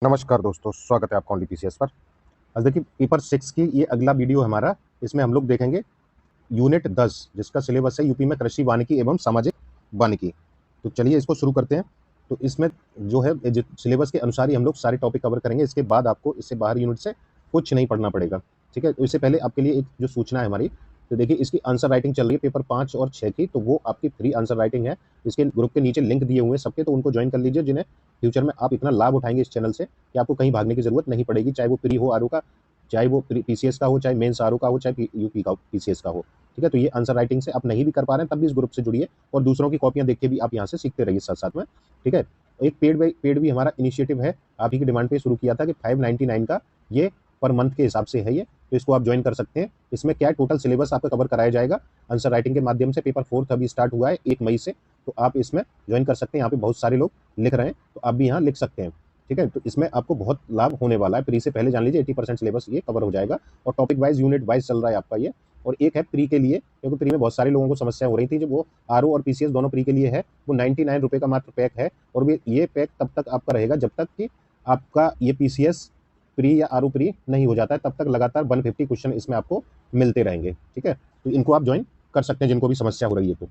नमस्कार दोस्तों, स्वागत है आपका ओनली पीसीएस पर। आज देखिए पेपर 6 की ये अगला वीडियो है हमारा। इसमें हम लोग देखेंगे यूनिट 10 जिसका सिलेबस है यूपी में कृषि वानिकी एवं सामाजिक वानिकी। तो चलिए इसको शुरू करते हैं। तो इसमें जो है सिलेबस के अनुसार ही हम लोग सारे टॉपिक कवर करेंगे। इसके बाद आपको इससे बाहर यूनिट से कुछ नहीं पढ़ना पड़ेगा। ठीक है, तो इससे पहले आपके लिए एक जो सूचना है हमारी, तो देखिए इसकी आंसर राइटिंग चल रही है पेपर 5 और 6 की, तो वो आपकी फ्री आंसर राइटिंग है। इसके ग्रुप के नीचे लिंक दिए हुए हैं सबके, तो उनको ज्वाइन कर लीजिए, जिन्हें फ्यूचर में आप इतना लाभ उठाएंगे इस चैनल से कि आपको कहीं भागने की जरूरत नहीं पड़ेगी, चाहे वो प्री हो आर का, चाहे वो पीसीएस का हो, चाहे मेन्स आर का हो, चाहे यूपी का पीसीएस का हो। ठीक है, तो ये आंसर राइटिंग से आप नहीं भी कर पा रहे हैं तब भी इस ग्रुप से जुड़िए और दूसरों की कॉपियां देख के भी आप यहाँ से सीखते रहिए साथ साथ में। ठीक है, एक पेड भी हमारा इनिशिएटिव है, आप ही की डिमांड पे शुरू किया था कि 599 का ये पर मंथ के हिसाब से है ये, तो इसको आप ज्वाइन कर सकते हैं। इसमें क्या है, टोटल सिलेबस आपका कवर कराया जाएगा आंसर राइटिंग के माध्यम से। पेपर 4 अभी स्टार्ट हुआ है 1 मई से, तो आप इसमें ज्वाइन कर सकते हैं। यहाँ पे बहुत सारे लोग लिख रहे हैं, तो आप भी यहाँ लिख सकते हैं। ठीक है, तो इसमें आपको बहुत लाभ होने वाला है। प्री से पहले जान लीजिए 80% सिलेबस ये कवर हो जाएगा और टॉपिक वाइज यूनिट वाइज चल रहा है आपका ये। और एक है प्री के लिए, क्योंकि प्री में बहुत सारे लोगों को समस्या हो रही थी, जो वो आरओ और पीसीएस दोनों प्री के लिए है, वो 99 रुपये का मात्र पैक है। और ये पैक तब तक आपका रहेगा जब तक कि आपका ये पीसीएस प्री या आरओ प्री नहीं हो जाता है, तब तक लगातार 150 क्वेश्चन इसमें आपको मिलते रहेंगे। ठीक है, तो इनको आप ज्वाइन कर सकते हैं जिनको भी समस्या हो रही है।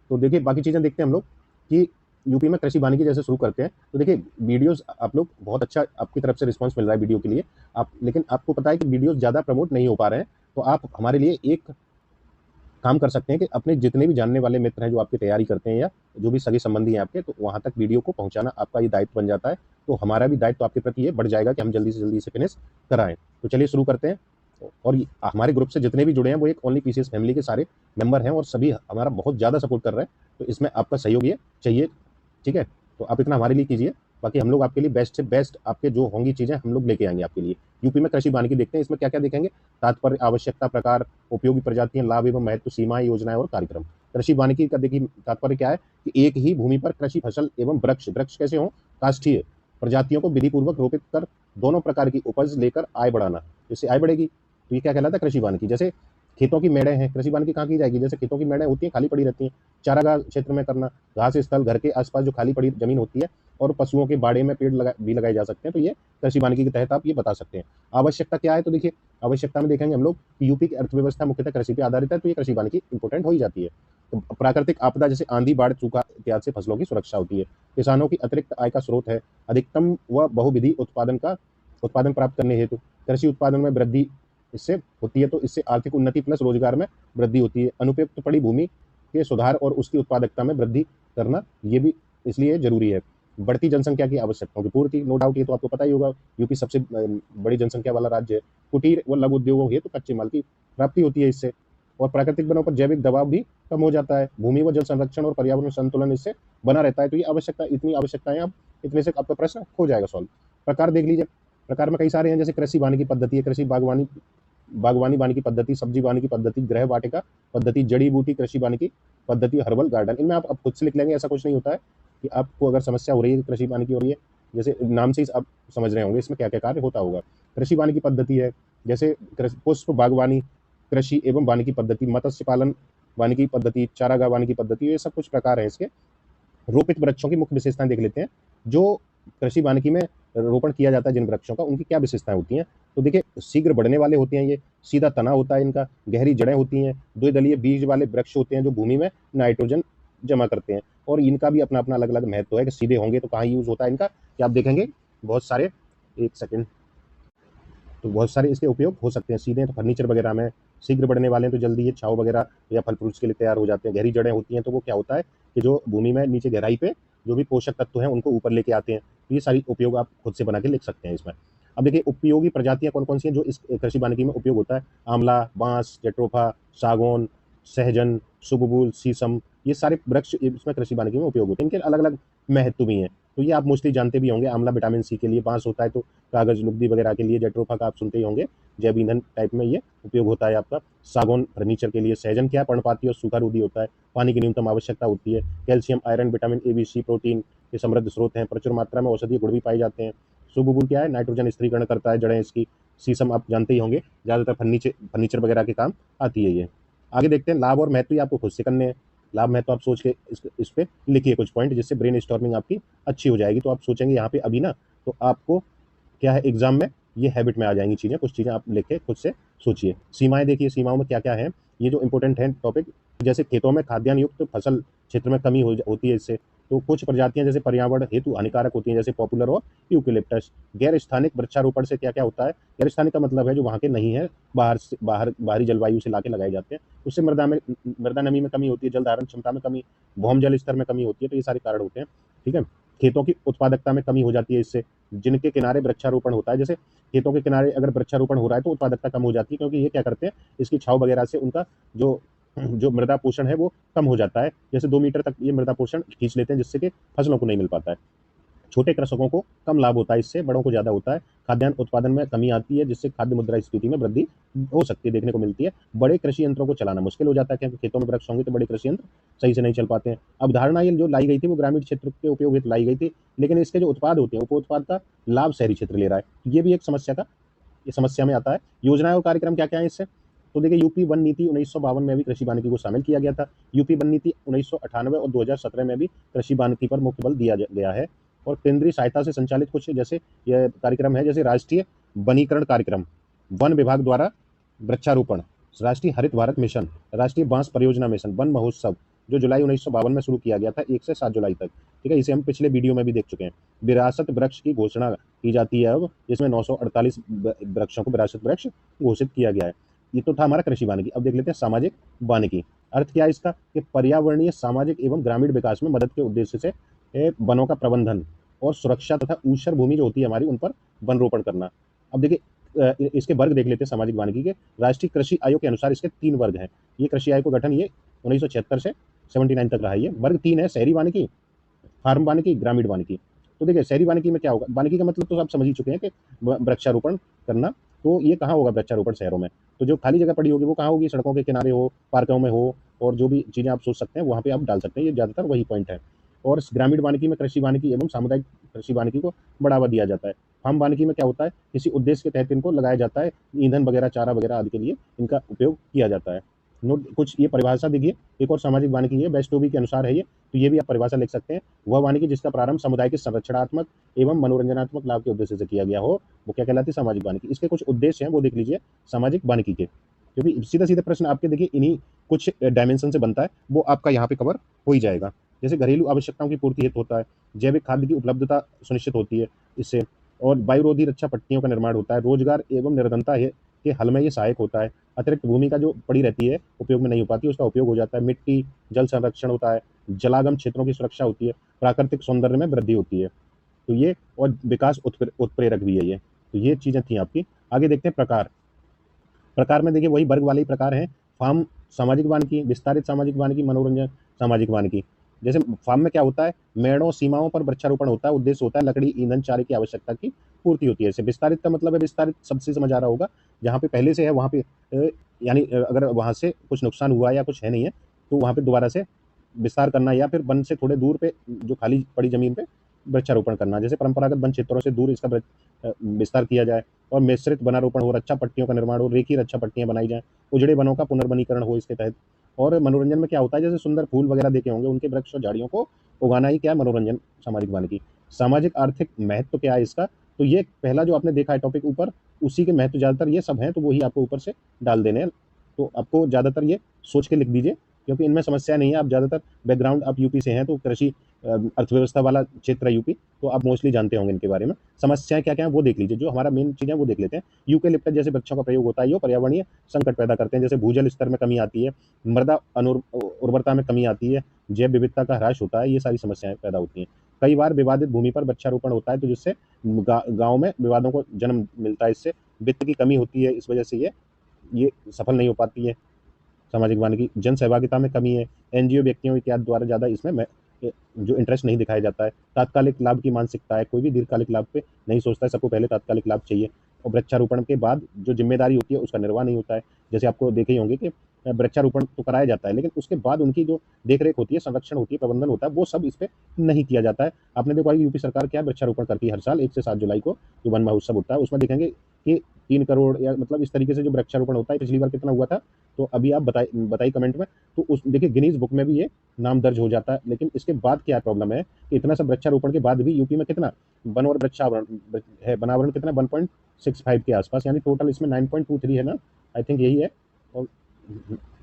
तो देखिए बाकी चीज़ें देखते हैं हम लोग कि यूपी में कृषि वानिकी जैसे शुरू करते हैं। तो देखिए वीडियोस आप लोग बहुत अच्छा आपकी तरफ से रिस्पांस मिल रहा है वीडियो के लिए, आप लेकिन आपको पता है कि वीडियोस ज़्यादा प्रमोट नहीं हो पा रहे हैं। तो आप हमारे लिए एक काम कर सकते हैं कि अपने जितने भी जानने वाले मित्र हैं जो आपकी तैयारी करते हैं या जो भी सगे संबंधी हैं आपके, तो वहाँ तक वीडियो को पहुँचाना आपका ये दायित्व बन जाता है। तो हमारा भी दायित्व आपके प्रति ये बढ़ जाएगा कि हम जल्दी से जल्दी इसे फिनिश कराएं। तो चलिए शुरू करते हैं। और हमारे ग्रुप से जितने भी जुड़े हैं वो एक ओनली पीसीएस फैमिली के सारे मेंबर हैं और सभी हमारा बहुत ज़्यादा सपोर्ट कर रहे हैं। तो इसमें आपका सहयोग ये चाहिए। ठीक है, तो आप इतना हमारे लिए कीजिए, बाकी हम लोग आपके लिए बेस्ट से बेस्ट आपके जो होंगी चीज़ें हम लोग लेके आएंगे आपके लिए। यूपी में कृषि वानिकी देखते हैं, इसमें क्या क्या देखेंगे। तात्पर्य, आवश्यकता, प्रकार, उपयोगी प्रजातियां, लाभ एवं महत्व, सीमाएं, योजनाएं और कार्यक्रम। कृषि वानिकी का देखिए तात्पर्य क्या है कि एक ही भूमि पर कृषि फसल एवं वृक्ष वृक्ष कैसे हो, काष्ठीय प्रजातियों को विधि पूर्वक रोपित कर दोनों प्रकार की उपज लेकर आय बढ़ाना, जिससे आय बढ़ेगी। तो ये क्या कहलाता है, कृषि वानिकी। जैसे खेतों की मेड़े हैं, कृषि वानिकी कहाँ की जाएगी, जैसे खेतों की मेड़े होती हैं खाली पड़ी रहती हैं, चारागाह क्षेत्र में करना, घास स्थल, घर के आसपास जो खाली पड़ी जमीन होती है, और पशुओं के बाड़े में पेड़ भी लगाए जा सकते हैं। तो ये कृषि वानिकी के तहत आप ये बता सकते हैं। आवश्यकता क्या है, तो देखिए आवश्यकता में देखेंगे हम लोग कि यूपी की अर्थव्यवस्था मुख्यतः कृषि पे आधारित है, तो ये कृषि वानिकी इंपोर्टेंट हो ही जाती है। तो प्राकृतिक आपदा जैसे आंधी, बाढ़, सूखा इत्यादि से फसलों की सुरक्षा होती है। किसानों की अतिरिक्त आय का स्रोत है। अधिकतम व बहुविधि उत्पादन प्राप्त करने हेतु कृषि उत्पादन में वृद्धि इससे होती है, तो इससे आर्थिक उन्नति प्लस रोजगार में वृद्धि होती है। अनुपयुक्त पड़ी भूमि के सुधार और उसकी उत्पादकता में वृद्धि करना ये भी इसलिए जरूरी है। बढ़ती जनसंख्या की आवश्यकताओं की पूर्ति, नो डाउट ये तो आपको पता ही होगा, यूपी सबसे बड़ी जनसंख्या वाला राज्य है। कुटीर व लघु उद्योगों हेतु कच्चे माल की प्राप्ति होती है इससे। और प्राकृतिक वनों पर जैविक दबाव भी कम हो जाता है। भूमि व जल संरक्षण और पर्यावरण संतुलन इससे बना रहता है। तो ये आवश्यकता, इतनी आवश्यकताएं, अब इतने से आपका प्रश्न हो जाएगा सॉल्व। प्रकार देख लीजिए, प्रकार में कई सारे हैं, जैसे कृषि वानिकी पद्धति है, कृषि बागवानी वानिकी पद्धति, सब्जी वानिकी पद्धति, गृह वाटिका पद्धति, जड़ी बूटी कृषि वानिकी पद्धति, हर्बल गार्डन। इनमें आप खुद से लिख लेंगे, ऐसा कुछ नहीं होता है कि आपको अगर समस्या हो रही है कृषि वानिकी हो रही है, जैसे नाम से ही आप समझ रहे होंगे इसमें क्या क्या कार्य होता होगा। कृषि वानिकी पद्धति है, जैसे पुष्प बागवानी कृषि एवं वानिकी पद्धति, मत्स्य पालन वानिकी पद्धति, चारागाह वानिकी पद्धति, ये सब कुछ प्रकार है इसके। रोपित वृक्षों की मुख्य विशेषताएं देख लेते हैं। जो कृषि वानिकी में रोपण किया जाता है जिन वृक्षों का, उनकी क्या विशेषताएं होती हैं। तो देखिए शीघ्र बढ़ने वाले होते हैं, ये सीधा तना होता है इनका, गहरी जड़ें होती हैं, द्विदलीय बीज वाले वृक्ष होते हैं जो भूमि में नाइट्रोजन जमा करते हैं। और इनका भी अपना अपना अलग अलग महत्व है कि सीधे होंगे तो कहाँ यूज होता है इनका, कि आप देखेंगे बहुत सारे, एक सेकेंड, तो बहुत सारे इसके उपयोग हो सकते हैं। सीधे तो फर्नीचर वगैरह में, शीघ्र बढ़ने वाले हैं तो जल्दी ये छाव वगैरह या फल फ्रूट्स के लिए तैयार हो जाते हैं। गहरी जड़ें होती हैं तो वो क्या होता है कि जो भूमि में नीचे गहराई पे जो भी पोषक तत्व हैं उनको ऊपर लेके आते हैं। तो ये सारी उपयोग आप खुद से बना के लिख सकते हैं इसमें। अब देखिए उपयोगी प्रजातियां कौन कौन सी हैं जो इस कृषि वानिकी में उपयोग होता है। आंवला, बांस, जट्रोफा, सागौन, सहजन, सुगबुल, शीशम, ये सारे वृक्ष इसमें कृषि वानिकी में उपयोग होते हैं। इनके अलग अलग महत्व भी हैं, तो ये आप मोस्टली जानते भी होंगे। आंवला विटामिन सी के लिए, बांस होता है तो कागज लुगदी वगैरह के लिए, जट्रोफा का आप सुनते ही होंगे, जैव ईंधन टाइप में ये उपयोग होता है आपका। सागौन फर्नीचर के लिए, सहजन क्या है, पर्णपाती और सूखा रोधी होता है, पानी की न्यूनतम आवश्यकता होती है। Calcium, iron, vitamin A, B, C, protein के समृद्ध स्रोत हैं, प्रचुर मात्रा में औषधीय गुण भी पाए जाते हैं। सुगबुल क्या है, नाइट्रोजन स्थिरीकरण करता है, जड़ें इसकी। शीशम आप जानते ही होंगे, ज़्यादातर फर्नीचर वगैरह के काम आती है ये। आगे देखते हैं लाभ और महत्व, ही आपको खुद से करने हैं। लाभ महत्व आप सोच के इस पे लिखिए कुछ पॉइंट, जिससे ब्रेन स्टॉर्मिंग आपकी अच्छी हो जाएगी। तो आप सोचेंगे यहाँ पे अभी ना, तो आपको क्या है एग्जाम में, ये हैबिट में आ जाएंगी चीज़ें, कुछ चीज़ें आप लिख के खुद से सोचिए। सीमाएं देखिए, सीमाओं में क्या क्या है, ये जो इंपॉर्टेंट है टॉपिक, जैसे खेतों में खाद्यान्न युक्त फसल क्षेत्र में कमी होती है इससे, तो कुछ प्रजातियां जैसे पर्यावरण हेतु हानिकारक होती हैं, जैसे पॉपुलर और यूकेलिप्टस। गैर स्थानिक वृक्षारोपण से क्या क्या होता है, गैर स्थानिक का मतलब है जो वहाँ के नहीं है, बाहरी जलवायु से लाके लगाए जाते हैं, उससे मृदा नमी में कमी होती है, जल धारण क्षमता में कमी, भौम जल स्तर में कमी होती है, तो ये सारे कारण होते हैं। ठीक है, खेतों की उत्पादकता में कमी हो जाती है इससे, जिनके किनारे वृक्षारोपण होता है, जैसे खेतों के किनारे अगर वृक्षारोपण हो रहा है तो उत्पादकता कम हो जाती है, क्योंकि ये क्या करते हैं, इसकी छाव वगैरह से उनका जो जो मृदा पोषण है वो कम हो जाता है, जैसे 2 मीटर तक ये मृदा पोषण खींच लेते हैं, जिससे कि फसलों को नहीं मिल पाता है। छोटे कृषकों को कम लाभ होता है इससे, बड़ों को ज्यादा होता है। खाद्यान्न उत्पादन में कमी आती है, जिससे खाद्य मुद्रास्फीति में वृद्धि हो सकती है, देखने को मिलती है। बड़े कृषि यंत्रों को चलाना मुश्किल हो जाता है, क्योंकि खेतों में वृक्ष होंगे तो बड़े कृषि यंत्र सही से नहीं चल पाते हैं। अवधारणा ये जो लाई गई थी वो ग्रामीण क्षेत्र के उपयोग हेतु लाई गई थी, लेकिन इसके जो उत्पाद होते हैं, उप उत्पाद का लाभ शहरी क्षेत्र ले रहा है, ये भी एक समस्या में आता है। योजनाएं और कार्यक्रम क्या क्या है इससे, तो देखिए यूपी वन नीति 1952 में भी कृषि वानिकी को शामिल किया गया था। यूपी वन नीति 1998 और 2017 में भी कृषि वानिकी पर मुख्य बल दिया गया है। और केंद्रीय सहायता से संचालित कुछ जैसे यह कार्यक्रम है, जैसे राष्ट्रीय वनीकरण कार्यक्रम, वन विभाग द्वारा वृक्षारोपण, राष्ट्रीय हरित भारत मिशन, राष्ट्रीय बांस परियोजना मिशन, वन महोत्सव, जो जुलाई 1952 में शुरू किया गया था 1 से 7 जुलाई तक। ठीक है, इसे हम पिछले वीडियो में भी देख चुके हैं। विरासत वृक्ष की घोषणा की जाती है अब, जिसमें 948 वृक्षों को विरासत वृक्ष घोषित किया गया है। ये तो था हमारा कृषि वानिकी। अब देख लेते हैं सामाजिक वानिकी। अर्थ क्या है इसका, कि पर्यावरणीय, सामाजिक एवं ग्रामीण विकास में मदद के उद्देश्य से वनों का प्रबंधन और सुरक्षा तथा ऊसर भूमि जो होती है हमारी, उन पर वन रोपण करना। अब देखिए इसके वर्ग देख लेते हैं सामाजिक वानिकी के। राष्ट्रीय कृषि आयोग के अनुसार इसके 3 वर्ग हैं। ये कृषि आयोग का गठन ये 1976 से 79 तक रहा है। ये वर्ग 3 है, शहरी वानिकी, फार्म वानिकी, ग्रामीण वानिकी। तो देखिए शहरी वानिकी में क्या होगा, वानिकी का मतलब तो आप समझ ही चुके हैं कि वृक्षारोपण करना। तो ये कहाँ होगा वृक्षारोपण, शहरों में। तो जो खाली जगह पड़ी होगी वो कहाँ होगी, सड़कों के किनारे हो, पार्कों में हो, और जो भी चीज़ें आप सोच सकते हैं वहाँ पे आप डाल सकते हैं। ये ज़्यादातर वही पॉइंट है। और ग्रामीण वानिकी में कृषि वानिकी एवं सामुदायिक कृषि वानिकी को बढ़ावा दिया जाता है। फार्म वानिकी में क्या होता है, किसी उद्देश्य के तहत इनको लगाया जाता है, ईंधन वगैरह, चारा वगैरह आदि के लिए इनका उपयोग किया जाता है। नोट कुछ ये परिभाषा देखिए, एक और सामाजिक वानिकी है, बेस्टोवी के अनुसार है ये, तो ये भी आप परिभाषा लिख सकते हैं। वह वानिकी जिसका प्रारंभ समुदाय के संरक्षणात्मक एवं मनोरंजनात्मक लाभ के उद्देश्य से किया गया हो, वो क्या कहलाती है, सामाजिक वानिकी। इसके कुछ उद्देश्य हैं वो देख लीजिए सामाजिक वानिकी के, क्योंकि सीधा सीधा प्रश्न आपके देखिए इन्हीं कुछ डायमेंशन से बनता है, वो आपका यहाँ पे कवर हो ही जाएगा। जैसे घरेलू आवश्यकताओं की पूर्ति हेतु होता है, जैविक खाद्य की उपलब्धता सुनिश्चित होती है इससे, और वायुरोधी रक्षा पट्टियों का निर्माण होता है, रोजगार एवं निर्धनता के हल में ये सहायक होता है। अतिरिक्त भूमि का जो पड़ी रहती है, उपयोग में नहीं हो पाती, उसका उपयोग हो जाता है। मिट्टी जल संरक्षण होता है, जलागम क्षेत्रों की सुरक्षा होती है, प्राकृतिक सौंदर्य में वृद्धि होती है। तो ये और विकास उत्प्रेरक भी है ये। तो ये चीजें थी आपकी। आगे देखते हैं प्रकार। प्रकार में देखिए वही वर्ग वाले ही प्रकार हैं। फार्म सामाजिक वानिकी, विस्तारित सामाजिक वानिकी, मनोरंजन सामाजिक वानिकी। जैसे फार्म में क्या होता है, मेड़ों सीमाओं पर वृक्षारोपण होता है, उद्देश्य होता है लकड़ी, ईंधन, चारे की आवश्यकता की पूर्ति होती है। जैसे विस्तारित का मतलब है, विस्तारित सबसे समझ आ रहा होगा, जहाँ पे पहले से है वहाँ पे यानी अगर वहाँ से कुछ नुकसान हुआ या कुछ है नहीं है, तो वहाँ पे दोबारा से विस्तार करना, या फिर वन से थोड़े दूर पे जो खाली पड़ी जमीन पे वृक्षारोपण करना। जैसे परंपरागत वन क्षेत्रों से दूर इसका विस्तार किया जाए, और मिश्रित वनारोपण हो, रक्षा पट्टियों का निर्माण हो, रेखीय रक्षा पट्टियां बनाई जाए, उजड़े वनों का पुनर्वनीकरण हो इसके तहत। और मनोरंजन में क्या होता है, जैसे सुंदर फूल वगैरह देखे होंगे, उनके वृक्ष और झाड़ियों को उगाना ही क्या है, मनोरंजन सामाजिक वानिकी। सामाजिक आर्थिक महत्व क्या है इसका, तो ये पहला जो आपने देखा है टॉपिक ऊपर, उसी के महत्व ज्यादातर ये सब हैं, तो वही आपको ऊपर से डाल देने हैं। तो आपको ज्यादातर ये सोच के लिख दीजिए, क्योंकि इनमें समस्या नहीं है। आप ज्यादातर बैकग्राउंड आप यूपी से हैं, तो कृषि अर्थव्यवस्था वाला क्षेत्र है यूपी, तो आप मोस्टली जानते होंगे इनके बारे में। समस्याएं क्या क्या है वो देख लीजिए, जो हमारा मेन चीज़ है वो देख लेते हैं। यूकेलिप्टस जैसे वृक्षों का प्रयोग होता है, ये पर्यावरणीय संकट पैदा करते हैं, जैसे भूजल स्तर में कमी आती है, मृदा उर्वरता में कमी आती है, जैव विविधता का ह्रास होता है, ये सारी समस्याएं पैदा होती हैं। कई बार विवादित भूमि पर वृक्षारोपण होता है, तो जिससे गाँव में विवादों को जन्म मिलता है। इससे वित्त की कमी होती है, इस वजह से ये सफल नहीं हो पाती है सामाजिक वानिकी। जन सहभागिता में कमी है, एनजीओ व्यक्तियों इत्यादि द्वारा ज़्यादा इसमें जो इंटरेस्ट नहीं दिखाया जाता है। तात्कालिक लाभ की मानसिकता है, कोई भी दीर्घकालिक लाभ पे नहीं सोचता है, सबको पहले तात्कालिक लाभ चाहिए। और वृक्षारोपण के बाद जो जिम्मेदारी होती है उसका निर्वाह नहीं होता है। जैसे आपको देखे ही होंगे कि वृक्षारोपण तो कराया जाता है, लेकिन उसके बाद उनकी जो देख रेख होती है, संरक्षण होती है, प्रबंधन होता है, वो सब इस पर नहीं किया जाता है। आपने देखा यूपी सरकार क्या वृक्षारोपण करती है हर साल 1 से 7 जुलाई को, जो वन महोत्सव होता है, उसमें देखेंगे कि 3 करोड़ या मतलब इस तरीके से जो वृक्षारोपण होता है, पिछली बार कितना हुआ था, तो अभी आप बताइए कमेंट में। तो उस देखिए गिनीज बुक में भी ये नाम दर्ज हो जाता है। लेकिन इसके बाद क्या प्रॉब्लम है कि इतना सब वृक्षारोपण के बाद भी यूपी में कितना वन और वृक्षावरण है, वनावरण कितना 1.65 के आसपास, यानी टोटल इसमें 9.23 है ना, आई थिंक यही है। और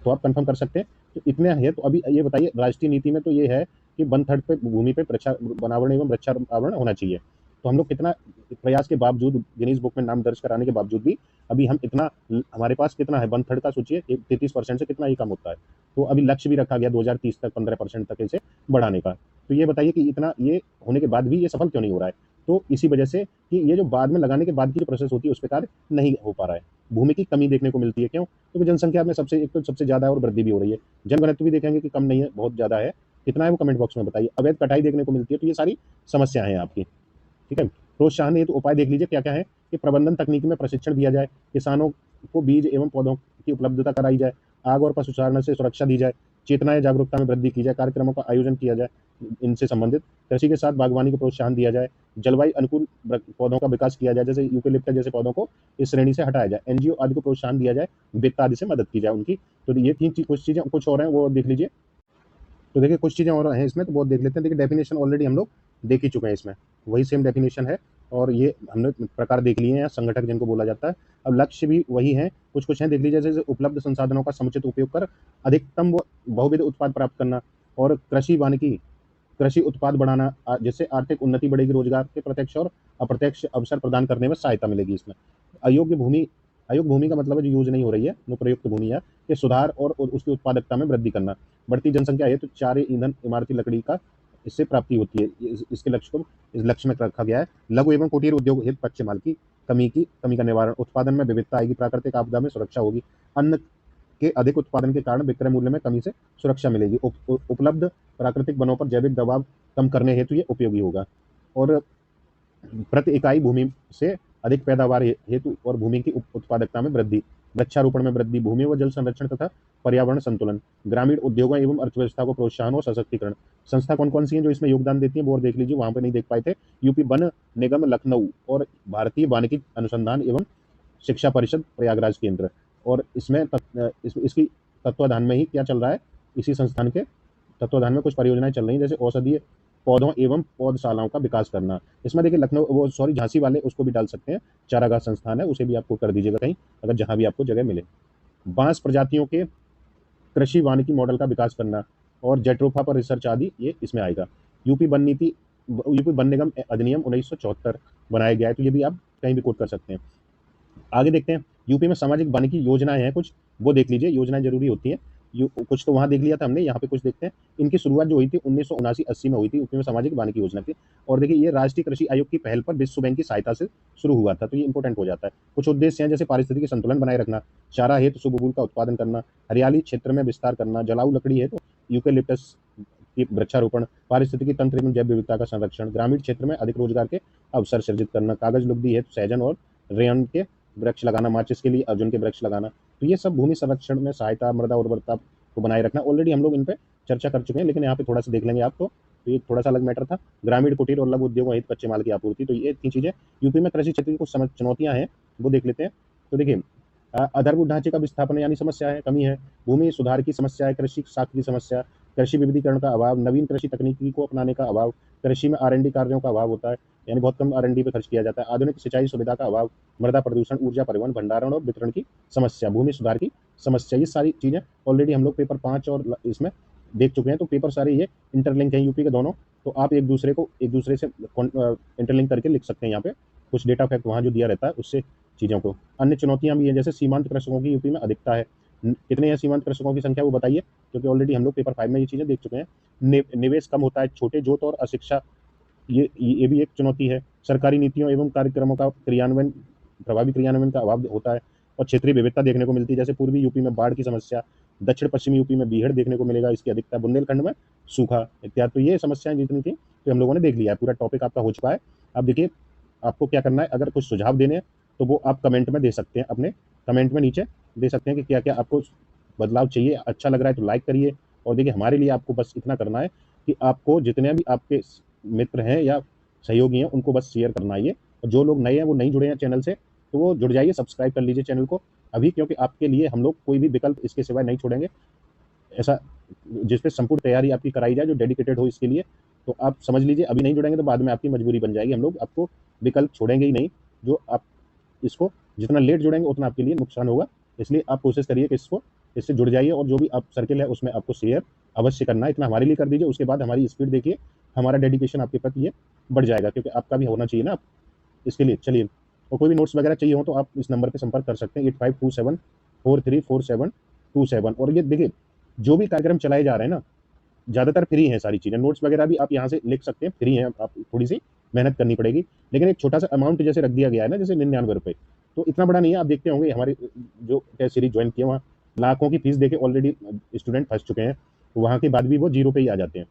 तो आप कंफर्म कर सकते हैं, तो इतने है। तो अभी ये बताइए, राष्ट्रीय नीति में तो ये है कि 1/3 पे भूमि पे वनावरण एवं वृक्षावरण होना चाहिए। तो हम लोग कितना प्रयास के बावजूद, गिनीज बुक में नाम दर्ज कराने के बावजूद भी अभी हम इतना, हमारे पास कितना है 1/3 का, सोचिए 33% से कितना ही कम होता है। तो अभी लक्ष्य भी रखा गया 2030 तक 15% तक इसे बढ़ाने का। तो ये बताइए कि इतना ये होने के बाद भी ये सफल क्यों नहीं हो रहा है? तो इसी वजह से कि ये जो बाद में लगाने के बाद की जो प्रोसेस होती है उस प्रकार नहीं हो पा रहा है। भूमि की कमी देखने को मिलती है। क्यों? क्योंकि जनसंख्या में सबसे एक तो सबसे ज्यादा है और वृद्धि भी हो रही है। जनघनत्व भी देखेंगे कि कम नहीं है, बहुत ज्यादा है। कितना है वो कमेंट बॉक्स में बताइए। अवैध कटाई देखने को मिलती है। तो ये सारी समस्याएं हैं आपकी। ठीक है। प्रोत्साहन हेतु उपाय देख लीजिए क्या क्या है कि प्रबंधन तकनीक में प्रशिक्षण दिया जाए, किसानों को बीज एवं पौधों की उपलब्धता कराई जाए, आग और पशुचारण से सुरक्षा दी जाए, चेतना या जागरूकता में वृद्धि की जाए, कार्यक्रमों का आयोजन किया जाए इनसे संबंधित, कृषि के साथ बागवानी को प्रोत्साहन दिया जाए, जलवायु अनुकूल पौधों का विकास किया जाए, जैसे यूकेलिप्टस जैसे पौधों को इस श्रेणी से हटाया जाए, एनजीओ आदि को प्रोत्साहन दिया जाए, वित्त आदि से मदद की जाए उनकी। तो ये तीन चीज, कुछ चीजें कुछ और हैं वो देख लीजिए। तो देखिए कुछ चीज़ें और हैं इसमें, तो बहुत देख लेते हैं। देखिए डेफिनेशन ऑलरेडी हम लोग देख ही चुके हैं इसमें, वही सेम डेफिनेशन है। और ये हमने प्रकार देख लिए हैं, या संगठक जिनको बोला जाता है। अब लक्ष्य भी वही है, कुछ कुछ हैं देख लीजिए, जैसे उपलब्ध संसाधनों का समुचित उपयोग कर अधिकतम बहुविध उत्पाद प्राप्त करना, और कृषि वानिकी, कृषि उत्पाद बढ़ाना, जिससे आर्थिक उन्नति बढ़ेगी, रोजगार के प्रत्यक्ष और अप्रत्यक्ष अवसर प्रदान करने में सहायता मिलेगी इसमें। अयोग्य भूमि, अयोग्य भूमि का मतलब है जो यूज नहीं हो रही है, अनुप्रयुक्त भूमि है, के सुधार और उसकी उत्पादकता में वृद्धि करना। बढ़ती जनसंख्या है तो चारे ईंधन इमारती लकड़ी का इससे प्राप्ति होती है। इसके लक्ष्य को इस लक्ष्य में रखा गया है। लघु एवं कुटीर उद्योग हित कच्चे माल की कमी का निवारण, उत्पादन में विविधता आएगी, प्राकृतिक आपदा में सुरक्षा होगी, अन्न के अधिक उत्पादन के कारण विक्रय मूल्य में कमी से सुरक्षा मिलेगी, उपलब्ध प्राकृतिक वनों पर जैविक दबाव कम करने हेतु ये उपयोगी होगा, और प्रति इकाई भूमि से अधिक पैदावार हेतु और भूमि की उत्पादकता में वृद्धि, वृक्षारोपण में वृद्धि, भूमि व जल संरक्षण तथा पर्यावरण संतुलन, ग्रामीण उद्योगों एवं अर्थव्यवस्था को प्रोत्साहन और सशक्तिकरण। संस्था कौन कौन सी हैं जो इसमें योगदान देती हैं वो और देख लीजिए, वहां पे नहीं देख पाए थे। यूपी वन निगम लखनऊ, और भारतीय वानिकी अनुसंधान एवं शिक्षा परिषद प्रयागराज केंद्र। और इसमें इसकी तत्वाधान में ही क्या चल रहा है, इसी संस्थान के तत्वाधान में कुछ परियोजनाएं चल रही हैं, जैसे औषधीय पौधों एवं पौधशालाओं का विकास करना। इसमें देखिए लखनऊ, वो सॉरी झांसी वाले उसको भी डाल सकते हैं, चारागाह संस्थान है, उसे भी आपको कर दीजिएगा कहीं, अगर जहां भी आपको जगह मिले। बांस प्रजातियों के कृषि वानिकी मॉडल का विकास करना, और जेट्रोफा पर रिसर्च आदि ये इसमें आएगा। यूपी वन नीति, यूपी वन निगम अधिनियम 1974 बनाया गया है, तो ये भी आप कहीं भी कोट कर सकते हैं। आगे देखते हैं, यूपी में सामाजिक वानिकी योजनाएं हैं कुछ, वो देख लीजिए। योजनाएं जरूरी होती हैं, कुछ तो वहां देख लिया था हमने, यहाँ पे कुछ देखते हैं। इनकी शुरुआत जो हुई थी 1979-80 में हुई थी, यूपी में सामाजिक वानिकी योजना थी। और देखिए ये राष्ट्रीय कृषि आयोग की पहल पर विश्व बैंक की सहायता से शुरू हुआ था, तो ये इंपॉर्टेंट हो जाता है। कुछ उद्देश्य हैं, जैसे पारिस्थितिकी संतुलन बनाए रखना, चारा हेतु सुबबूल का उत्पादन करना, हरियाली क्षेत्र में विस्तार करना, जलाऊ लकड़ी है तो यूकेलिप्टस की वृक्षारोपण, पारिस्थितिकी तंत्र एवं जैव विविधता का संरक्षण, ग्रामीण क्षेत्र में अधिक रोजगार के अवसर सृजित करना, कागज लुगदी हेतु सहजन और रेयन के वृक्ष लगाना, माचिस के लिए अर्जुन के वृक्ष लगाना। तो ये सब भूमि संरक्षण में सहायता, मृदा उर्वरता को बनाए रखना। ऑलरेडी हम लोग इन पे चर्चा कर चुके हैं, लेकिन यहाँ पे थोड़ा सा देख लेंगे आप, तो ये थोड़ा सा अलग मैटर था। ग्रामीण कुटीर और लघु उद्योगों हित कच्चे माल की आपूर्ति, तो ये तीन चीजें यूपी में कृषि क्षेत्र की कुछ चुनौतियां हैं, वो देख लेते हैं। तो देखिए आधारभूत ढांचे का विस्थापन यानी समस्या है, कमी है, भूमि सुधार की समस्या है, कृषि साख की समस्या, कृषि विविधीकरण का अभाव, नवीन कृषि तकनीकी को अपनाने का अभाव, कृषि में R&D कार्यों का अभाव होता है, यानी बहुत कम R&D पे खर्च किया जाता है, आधुनिक सिंचाई सुविधा का अभाव, मृदा प्रदूषण, ऊर्जा परिवहन, भंडारण और वितरण की समस्या, भूमि सुधार की समस्या। ये सारी चीजें ऑलरेडी हम लोग पेपर 5 और इसमें देख चुके हैं। तो पेपर सारे ये इंटरलिंक हैं यूपी के दोनों, तो आप एक दूसरे से इंटरलिंक करके लिख सकते हैं। यहाँ पे कुछ डेटा फैक्ट वहाँ जो दिया रहता है उससे चीज़ों को। अन्य चुनौतियां भी हैं, जैसे सीमांत कृषकों की यूपी में अधिकता है। कितने हैं सीमांत कृषकों की संख्या वो बताइए, क्योंकि ऑलरेडी हम लोग पेपर 5 में ये चीज़ें देख चुके हैं। निवेश कम होता है, छोटे जोत और अशिक्षा, ये भी एक चुनौती है। सरकारी नीतियों एवं कार्यक्रमों का प्रभावी क्रियान्वयन का अभाव होता है, और क्षेत्रीय विविधता देखने को मिलती है, जैसे पूर्वी यूपी में बाढ़ की समस्या, दक्षिण पश्चिमी यूपी में बीहड़ देखने को मिलेगा, इसकी अधिकता, बुंदेलखंड में सूखा इत्यादि। तो ये समस्याएं जितनी थी तो हम लोगों ने देख लिया है, पूरा टॉपिक आपका हो चुका है। अब देखिए आपको क्या करना है, अगर कुछ सुझाव देने हैं तो वो आप कमेंट में दे सकते हैं, अपने कमेंट में नीचे दे सकते हैं कि क्या क्या आपको बदलाव चाहिए। अच्छा लग रहा है तो लाइक करिए, और देखिए हमारे लिए आपको बस इतना करना है कि आपको जितने भी आपके मित्र हैं या सहयोगी हैं उनको बस शेयर करना है ये। और जो लोग नए हैं वो नहीं जुड़े हैं चैनल से, तो वो जुड़ जाइए, सब्सक्राइब कर लीजिए चैनल को अभी, क्योंकि आपके लिए हम लोग कोई भी विकल्प इसके सिवाय नहीं छोड़ेंगे, ऐसा जिसपे संपूर्ण तैयारी आपकी कराई जाए, जो डेडिकेटेड हो इसके लिए। तो आप समझ लीजिए, अभी नहीं जुड़ेंगे तो बाद में आपकी मजबूरी बन जाएगी, हम लोग आपको विकल्प छोड़ेंगे ही नहीं। जो आप इसको जितना लेट जुड़ेंगे उतना आपके लिए नुकसान होगा, इसलिए आप कोशिश करिए कि इससे जुड़ जाइए, और जो भी आप सर्किल है उसमें आपको शेयर अवश्य करना है, इतना हमारे लिए कर दीजिए। उसके बाद हमारी स्पीड देखिए, हमारा डेडिकेशन आपके प्रति ये बढ़ जाएगा, क्योंकि आपका भी होना चाहिए ना इसके लिए। चलिए, और कोई भी नोट्स वगैरह चाहिए हो तो आप इस नंबर पर संपर्क कर सकते हैं, 8527434727। और ये देखिए, जो भी कार्यक्रम चलाए जा रहे हैं ना, ज़्यादातर फ्री हैं सारी चीज़ें, नोट्स वगैरह भी आप यहाँ से लिख सकते हैं, फ्री हैं, आप थोड़ी सी मेहनत करनी पड़ेगी, लेकिन एक छोटा सा अमाउंट जैसे रख दिया गया है ना, जैसे 99 रुपये, तो इतना बड़ा नहीं है। आप देखते होंगे हमारे जो टेस्ट सीरीज ज्वाइन किए, वहाँ लाखों की फीस देके ऑलरेडी स्टूडेंट फंस चुके हैं, वहाँ के बाद भी वो 0 पे ही आ जाते हैं।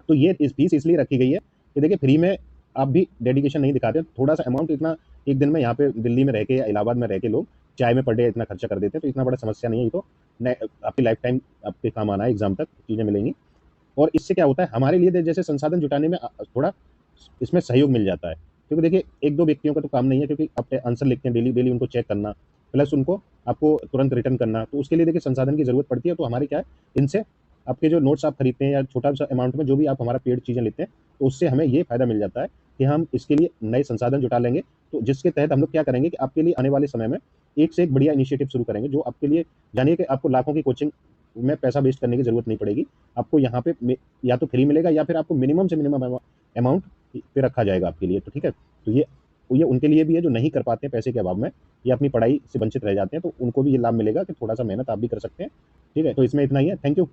तो ये इस फीस इसलिए रखी गई है कि देखिए, फ्री में आप भी डेडिकेशन नहीं दिखाते, थोड़ा सा अमाउंट, इतना एक दिन में यहाँ पे दिल्ली में रह के या इलाहाबाद में रह के लोग चाय में पर डे इतना खर्चा कर देते हैं, तो इतना बड़ा समस्या नहीं है। ये तो आपकी लाइफ टाइम आपके काम आना है, एग्जाम तक चीज़ें मिलेंगी। और इससे क्या होता है, हमारे लिए जैसे संसाधन जुटाने में थोड़ा इसमें सहयोग मिल जाता है, क्योंकि देखिए एक दो व्यक्तियों का तो काम नहीं है, क्योंकि आप आंसर लिखते हैं डेली डेली, उनको चेक करना, प्लस उनको आपको तुरंत रिटर्न करना, तो उसके लिए देखिए संसाधन की जरूरत पड़ती है। तो हमारे क्या है, इनसे आपके जो नोट्स आप खरीदते हैं या छोटा सा अमाउंट में जो भी आप हमारा पेड चीज़ें लेते हैं, तो उससे हमें ये फायदा मिल जाता है कि हम इसके लिए नए संसाधन जुटा लेंगे, तो जिसके तहत हम लोग क्या करेंगे कि आपके लिए आने वाले समय में एक से एक बढ़िया इनिशिएटिव शुरू करेंगे, जो आपके लिए, जानिए कि आपको लाखों की कोचिंग में पैसा वेस्ट करने की जरूरत नहीं पड़ेगी। आपको यहाँ पे या तो फ्री मिलेगा, या फिर आपको मिनिमम से मिनिमम अमाउंट पे रखा जाएगा आपके लिए। तो ठीक है, तो ये उनके लिए भी है जो नहीं कर पाते हैं पैसे के अभाव में, या अपनी पढ़ाई से वंचित रह जाते हैं, तो उनको भी ये लाभ मिलेगा कि थोड़ा सा मेहनत आप भी कर सकते हैं। ठीक है, तो इसमें इतना ही है। Thank you.